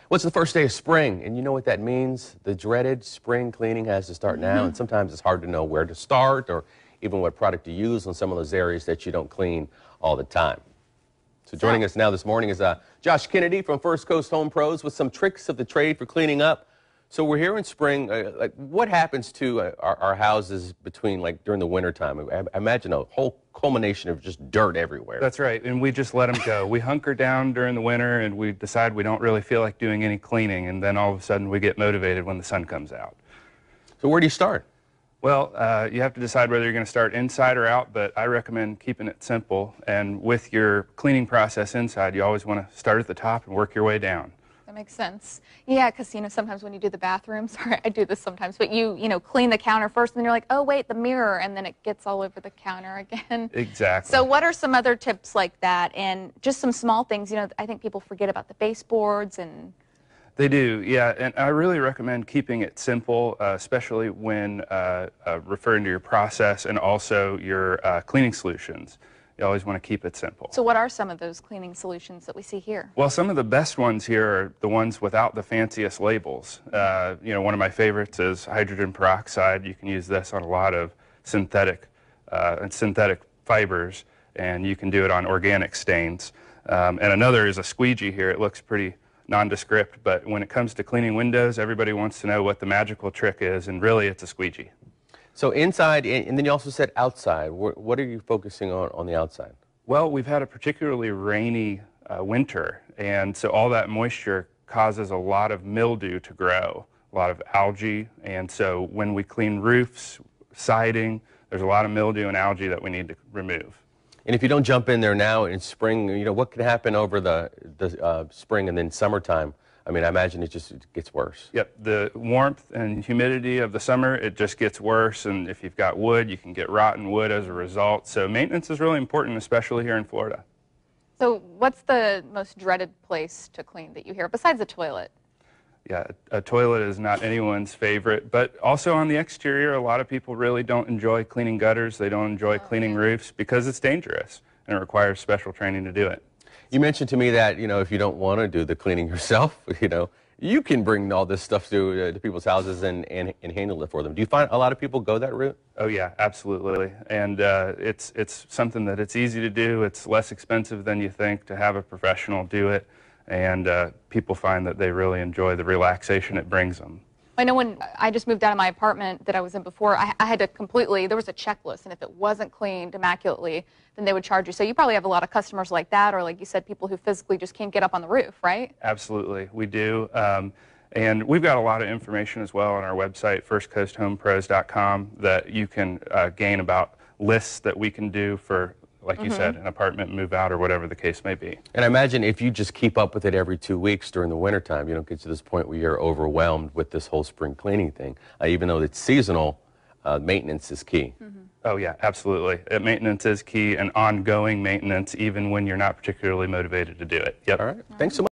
Well, it's the first day of spring, and you know what that means? The dreaded spring cleaning has to start now, and sometimes it's hard to know where to start or even what product to use on some of those areas that you don't clean all the time. So joining us now this morning is Josh Kennedy from First Coast Home Pros with some tricks of the trade for cleaning up. So we're here in spring. What happens to our houses between, during the winter time? I imagine a whole culmination of just dirt everywhere. That's right, and we just let them go. We hunker down during the winter, and we decide we don't really feel like doing any cleaning, and then all of a sudden we get motivated when the sun comes out. So where do you start? Well, you have to decide whether you're going to start inside or out, but I recommend keeping it simple. And with your cleaning process inside, you always want to start at the top and work your way down. That makes sense. Yeah, because, sometimes when you do the bathroom, sorry, I do this sometimes, but you clean the counter first, and then you're like, oh, wait, the mirror, and then it gets all over the counter again. Exactly. So what are some other tips like that, and just some small things? I think people forget about the baseboards and... They do, yeah, and I really recommend keeping it simple, especially when referring to your process and also your cleaning solutions. You always want to keep it simple. So what are some of those cleaning solutions that we see here? Well, some of the best ones here are the ones without the fanciest labels. One of my favorites is hydrogen peroxide. You can use this on a lot of synthetic fibers, and you can do it on organic stains. And another is a squeegee here. It looks pretty nondescript, but when it comes to cleaning windows, everybody wants to know what the magical trick is, and really it's a squeegee. So inside, and then you also said outside. What are you focusing on the outside? Well, we've had a particularly rainy winter, and so all that moisture causes a lot of mildew to grow, a lot of algae, and so when we clean roofs, siding, there's a lot of mildew and algae that we need to remove. And if you don't jump in there now in spring, what can happen over the spring and then summertime? I mean, I imagine it gets worse. Yep, the warmth and humidity of the summer, it just gets worse, and if you've got wood, you can get rotten wood as a result. So maintenance is really important, especially here in Florida. So what's the most dreaded place to clean that you hear, besides the toilet? Yeah, a toilet is not anyone's favorite, but also on the exterior, a lot of people really don't enjoy cleaning gutters. They don't enjoy cleaning roofs because it's dangerous, and it requires special training to do it. You mentioned to me that, if you don't want to do the cleaning yourself, you can bring all this stuff to people's houses and handle it for them. Do you find a lot of people go that route? Oh, yeah, absolutely. And it's something that it's easy to do. It's less expensive than you think to have a professional do it. And people find that they really enjoy the relaxation it brings them. I know when I just moved out of my apartment that I was in before, I had to there was a checklist, and if it wasn't cleaned immaculately, then they would charge you. So you probably have a lot of customers like that, or like you said, people who physically just can't get up on the roof, right? Absolutely, we do. And we've got a lot of information as well on our website, firstcoasthomepros.com, that you can gain about lists that we can do for, like you said, an apartment move out or whatever the case may be. And I imagine if you just keep up with it every 2 weeks during the wintertime, you don't get to this point where you're overwhelmed with this whole spring cleaning thing. Even though it's seasonal, maintenance is key. Oh, yeah, absolutely. Maintenance is key, and ongoing maintenance, even when you're not particularly motivated to do it. Yep. All right. Thanks so much.